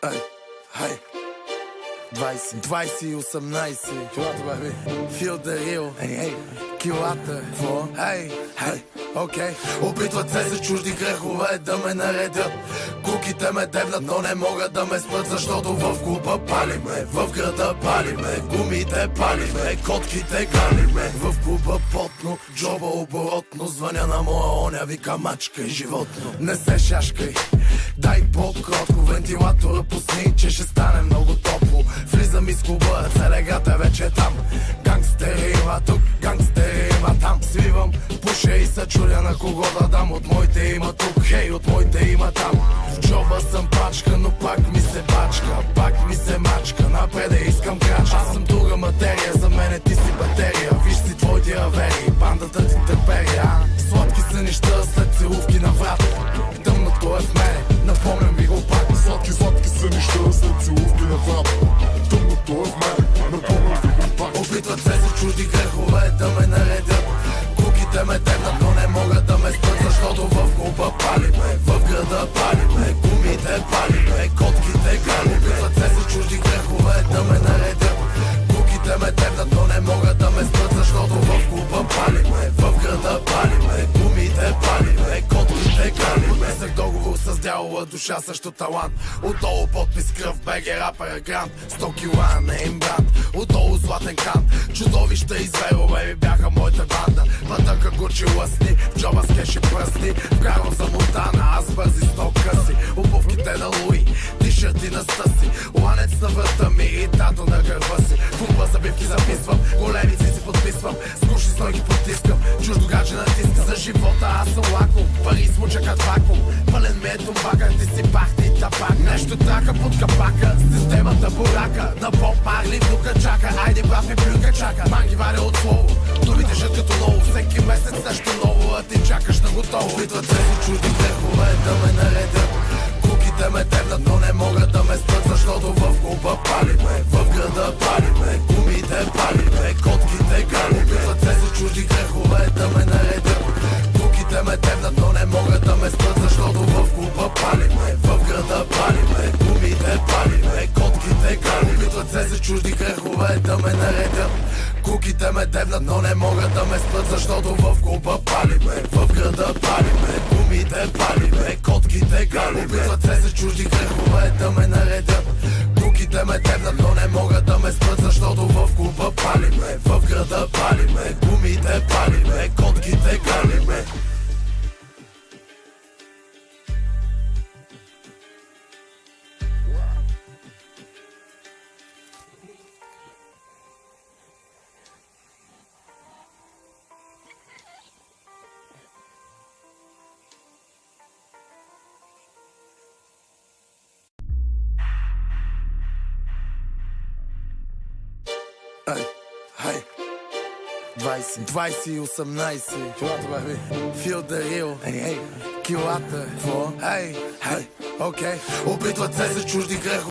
Ей, хей, 20 и 18 килата, баби. Feel the real, ей, килата, какво? Ей, окей. Опитват се чужди грехове да ме наредят. Куките ме дебнат, но не могат да ме спрат, защото в клуба палиме, в града палиме, гумите палиме, котките галиме. В клуба потно, джоба оборотно, звъня на моя оня, вика мачкай животно. Не се шашкай, дай по-кротко, вентилатора пусни, че ще стане много топло. Влизам из клуба, целегата вече е там. Гангстери има тук, гангстери има там. Свивам, пуша и се чудя на кого да дам. От моите има тук, хей, от моите има там. В джоба съм пачка, но пак ми се бачка, пак ми се мачка. Напреде искам крачка. Аз съм друга материя, за мене ти си батерия. Виж си твоите авери, бандата ти търперия. Сладки сънища след целувки на врата. Тъмното е в мене, напомням ви го пак. Сладки сънища след целувки на врата. Тъмното е в мене, напомням ви го пак. Опитват се чужди грехове да ме наредят. Куките ме дебнат, но не могат да ме спрат, защото в клуба палиме, в града палиме, гумите палиме, котките галиме. Опитват се чужди грехове да ме наредят. Куките ме дебнат, но не могат да ме спрат, защото в клуба палиме, в града палиме, гумите палиме, котките галиме. Писах договор с дявола, душа също талант. Отдолу подпис кръв, БГ рапъра грант. 100 кила не им брат, отдолу златен кант. Чудовища и зверове бяха моята банда. Пътъка Гучи лъсни, в джоба с кеши пръсни. Вкарвам за Монтана, аз бързи 100 къси. Обувките на Луи, тишърти на стъси. Ланец на врата ми и тато на гърба си. Клуба забивки записвам, големи си подписвам. С гуши стойки потискам, чуждо гадже натиска. За живота аз съм лаком, пари смучакат вакуум. Пълен ми е тумбака, ти си пахти табак. Нещо трака под капака, системата бурака. На Боб Марли внука чака, айде брат ми плюка чака. Манги варя от слово, думите жат като ново. Всеки месец нещо ново, а ти чакаш на готово. Опитват се чужди грехове да ме наредят. Куките ме дебнат, но не могат да ме спрат, защото в клуба палиме, в града палиме, гумите палиме, котките галиме. Опитват се чужди грехове да ме наредят. Куките ме дебнат, но не могат да ме спрат, защото в клуба палиме, в града палиме, гумите палиме, котките галиме. Опитват се чужди грехове да ме наредят. Куките ме дебнат, но не могат да ме спрат, защото в клуба палиме, в града палиме, гумите палиме, котките галиме. Опитват се чужди грехове да ме наредят. Куките ме дебнат, но не могат да ме спрат, защото в клуба палиме, в града палиме, гумите палиме, котките галиме. Ей, 20 и 18 килата, баби. Feel the real, ей, килата, какво? Ей, окей. Опитват се чужди грехове